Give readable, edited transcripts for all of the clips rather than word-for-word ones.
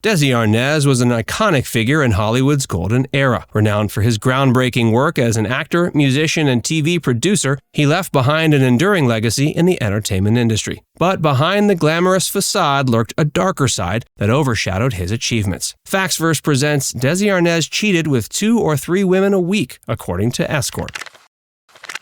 Desi Arnaz was an iconic figure in Hollywood's golden era. Renowned for his groundbreaking work as an actor, musician, and TV producer, he left behind an enduring legacy in the entertainment industry. But behind the glamorous facade lurked a darker side that overshadowed his achievements. Factsverse presents Desi Arnaz cheated with 2 or 3 women a week, according to Escort.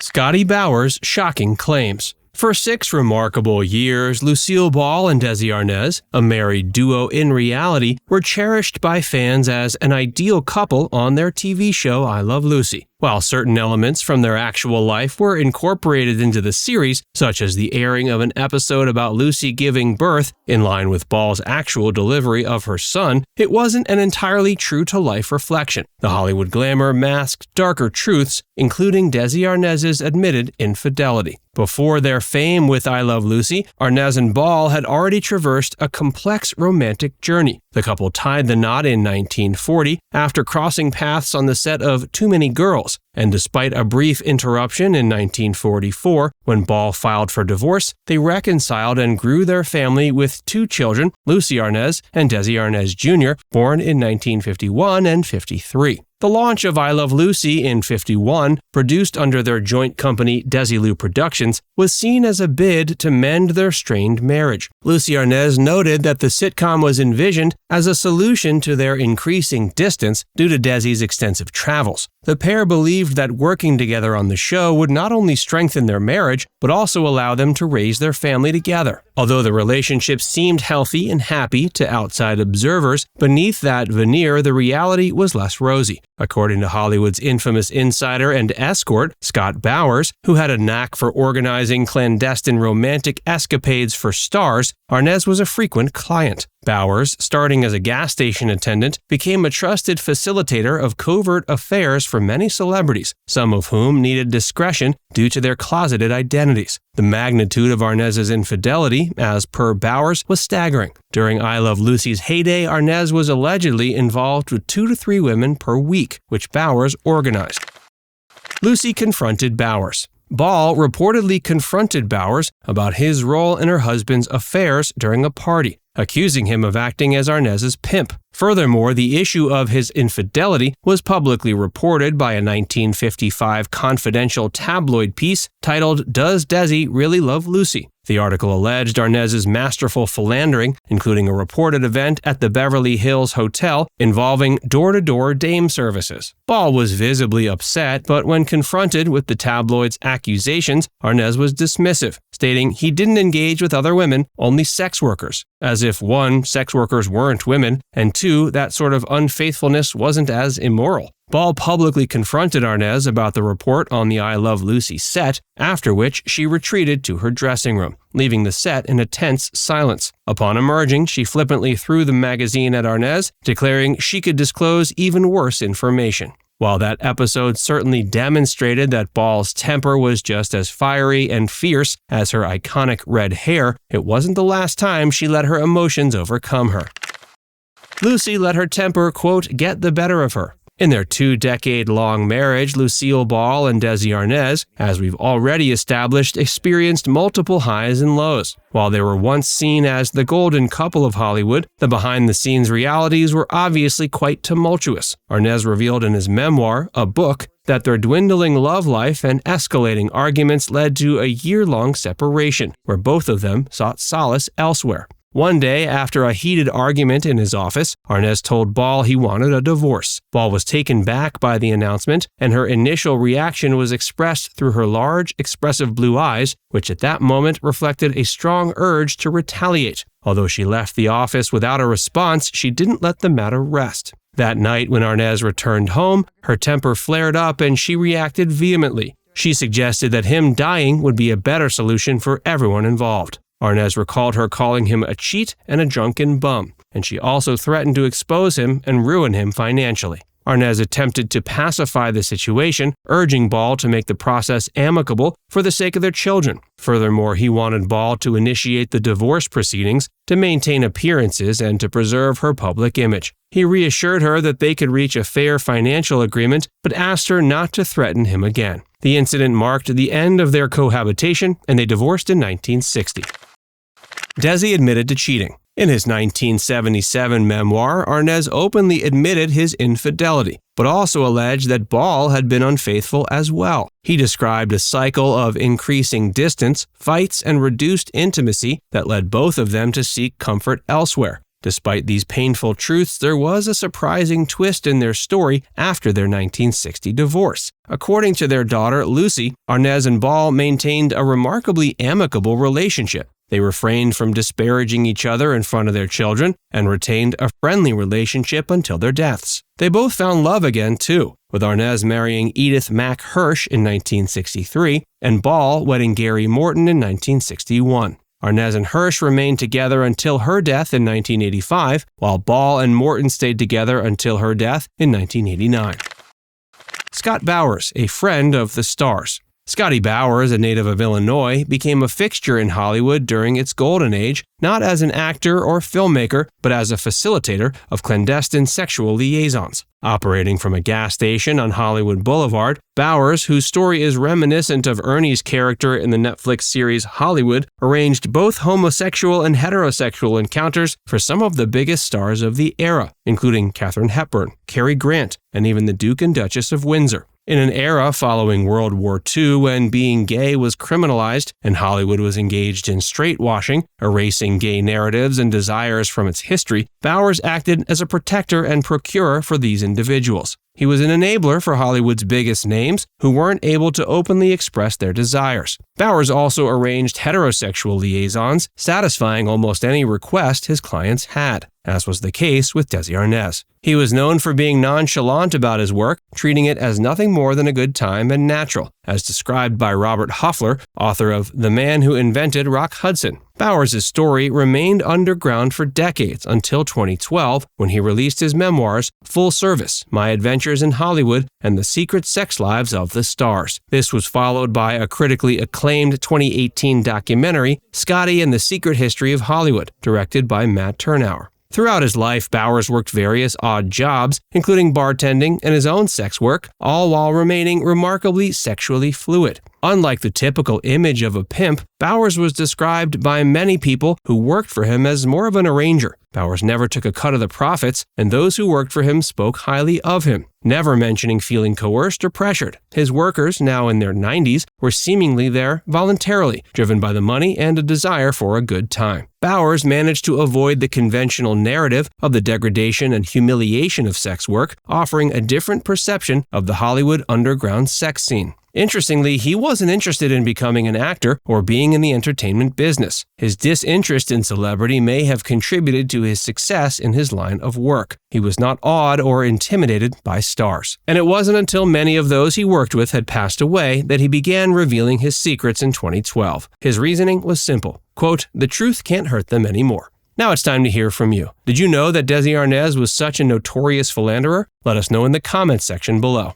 Scotty Bowers' shocking claims. For 6 remarkable years, Lucille Ball and Desi Arnaz, a married duo in reality, were cherished by fans as an ideal couple on their TV show I Love Lucy. While certain elements from their actual life were incorporated into the series, such as the airing of an episode about Lucy giving birth, in line with Ball's actual delivery of her son, it wasn't an entirely true-to-life reflection. The Hollywood glamour masked darker truths, including Desi Arnaz's admitted infidelity. Before their fame with I Love Lucy, Arnaz and Ball had already traversed a complex romantic journey. The couple tied the knot in 1940 after crossing paths on the set of Too Many Girls, and despite a brief interruption in 1944, when Ball filed for divorce, they reconciled and grew their family with 2 children, Lucy Arnaz and Desi Arnaz Jr., born in 1951 and 53. The launch of I Love Lucy in '51, produced under their joint company Desilu Productions, was seen as a bid to mend their strained marriage. Lucy Arnaz noted that the sitcom was envisioned as a solution to their increasing distance due to Desi's extensive travels. The pair believed that working together on the show would not only strengthen their marriage, but also allow them to raise their family together. Although the relationship seemed healthy and happy to outside observers, beneath that veneer, the reality was less rosy. According to Hollywood's infamous insider and escort, Scotty Bowers, who had a knack for organizing clandestine romantic escapades for stars, Arnaz was a frequent client. Bowers, starting as a gas station attendant, became a trusted facilitator of covert affairs for many celebrities, some of whom needed discretion due to their closeted identities. The magnitude of Arnaz's infidelity, as per Bowers, was staggering. During I Love Lucy's heyday, Arnaz was allegedly involved with 2 to 3 women per week, which Bowers organized. Lucy confronted Bowers. Ball reportedly confronted Bowers about his role in her husband's affairs during a party, accusing him of acting as Arnaz's pimp. Furthermore, the issue of his infidelity was publicly reported by a 1955 confidential tabloid piece titled "Does Desi Really Love Lucy?" The article alleged Arnaz's masterful philandering, including a reported event at the Beverly Hills Hotel involving door-to-door dame services. Ball was visibly upset, but when confronted with the tabloid's accusations, Arnaz was dismissive, stating he didn't engage with other women, only sex workers. As if 1, sex workers weren't women, and 2, that sort of unfaithfulness wasn't as immoral. Ball publicly confronted Arnaz about the report on the I Love Lucy set, after which she retreated to her dressing room, leaving the set in a tense silence. Upon emerging, she flippantly threw the magazine at Arnaz, declaring she could disclose even worse information. While that episode certainly demonstrated that Ball's temper was just as fiery and fierce as her iconic red hair, it wasn't the last time she let her emotions overcome her. Lucy let her temper, quote, get the better of her. In their 2-decade-long marriage, Lucille Ball and Desi Arnaz, as we've already established, experienced multiple highs and lows. While they were once seen as the golden couple of Hollywood, the behind-the-scenes realities were obviously quite tumultuous. Arnaz revealed in his memoir, A Book, that their dwindling love life and escalating arguments led to a year-long separation, where both of them sought solace elsewhere. One day, after a heated argument in his office, Arnaz told Ball he wanted a divorce. Ball was taken back by the announcement, and her initial reaction was expressed through her large, expressive blue eyes, which at that moment reflected a strong urge to retaliate. Although she left the office without a response, she didn't let the matter rest. That night, when Arnaz returned home, her temper flared up and she reacted vehemently. She suggested that him dying would be a better solution for everyone involved. Arnaz recalled her calling him a cheat and a drunken bum, and she also threatened to expose him and ruin him financially. Arnaz attempted to pacify the situation, urging Ball to make the process amicable for the sake of their children. Furthermore, he wanted Ball to initiate the divorce proceedings to maintain appearances and to preserve her public image. He reassured her that they could reach a fair financial agreement, but asked her not to threaten him again. The incident marked the end of their cohabitation, and they divorced in 1960. Desi admitted to cheating. In his 1977 memoir, Arnaz openly admitted his infidelity, but also alleged that Ball had been unfaithful as well. He described a cycle of increasing distance, fights, and reduced intimacy that led both of them to seek comfort elsewhere. Despite these painful truths, there was a surprising twist in their story after their 1960 divorce. According to their daughter, Lucy, Arnaz and Ball maintained a remarkably amicable relationship. They refrained from disparaging each other in front of their children and retained a friendly relationship until their deaths. They both found love again, too, with Arnaz marrying Edith Mack Hirsch in 1963 and Ball wedding Gary Morton in 1961. Arnaz and Hirsch remained together until her death in 1985, while Ball and Morton stayed together until her death in 1989. Scott Bowers, a friend of the stars. Scotty Bowers, a native of Illinois, became a fixture in Hollywood during its golden age, not as an actor or filmmaker, but as a facilitator of clandestine sexual liaisons. Operating from a gas station on Hollywood Boulevard, Bowers, whose story is reminiscent of Ernie's character in the Netflix series Hollywood, arranged both homosexual and heterosexual encounters for some of the biggest stars of the era, including Katharine Hepburn, Cary Grant, and even the Duke and Duchess of Windsor. In an era following World War II when being gay was criminalized and Hollywood was engaged in straight-washing, erasing gay narratives and desires from its history, Bowers acted as a protector and procurer for these individuals. He was an enabler for Hollywood's biggest names who weren't able to openly express their desires. Bowers also arranged heterosexual liaisons, satisfying almost any request his clients had, as was the case with Desi Arnaz. He was known for being nonchalant about his work, treating it as nothing more than a good time and natural, as described by Robert Hoffler, author of The Man Who Invented Rock Hudson. Bowers' story remained underground for decades until 2012, when he released his memoirs, Full Service, My Adventures in Hollywood and the Secret Sex Lives of the Stars. This was followed by a critically acclaimed 2018 documentary, Scotty and the Secret History of Hollywood, directed by Matt Turnauer. Throughout his life, Bowers worked various odd jobs, including bartending and his own sex work, all while remaining remarkably sexually fluid. Unlike the typical image of a pimp, Bowers was described by many people who worked for him as more of an arranger. Bowers never took a cut of the profits, and those who worked for him spoke highly of him, never mentioning feeling coerced or pressured. His workers, now in their 90s, were seemingly there voluntarily, driven by the money and a desire for a good time. Bowers managed to avoid the conventional narrative of the degradation and humiliation of sex work, offering a different perception of the Hollywood underground sex scene. Interestingly, he wasn't interested in becoming an actor or being in the entertainment business. His disinterest in celebrity may have contributed to his success in his line of work. He was not awed or intimidated by stars. And it wasn't until many of those he worked with had passed away that he began revealing his secrets in 2012. His reasoning was simple. Quote, "The truth can't hurt them anymore." Now it's time to hear from you. Did you know that Desi Arnaz was such a notorious philanderer? Let us know in the comments section below.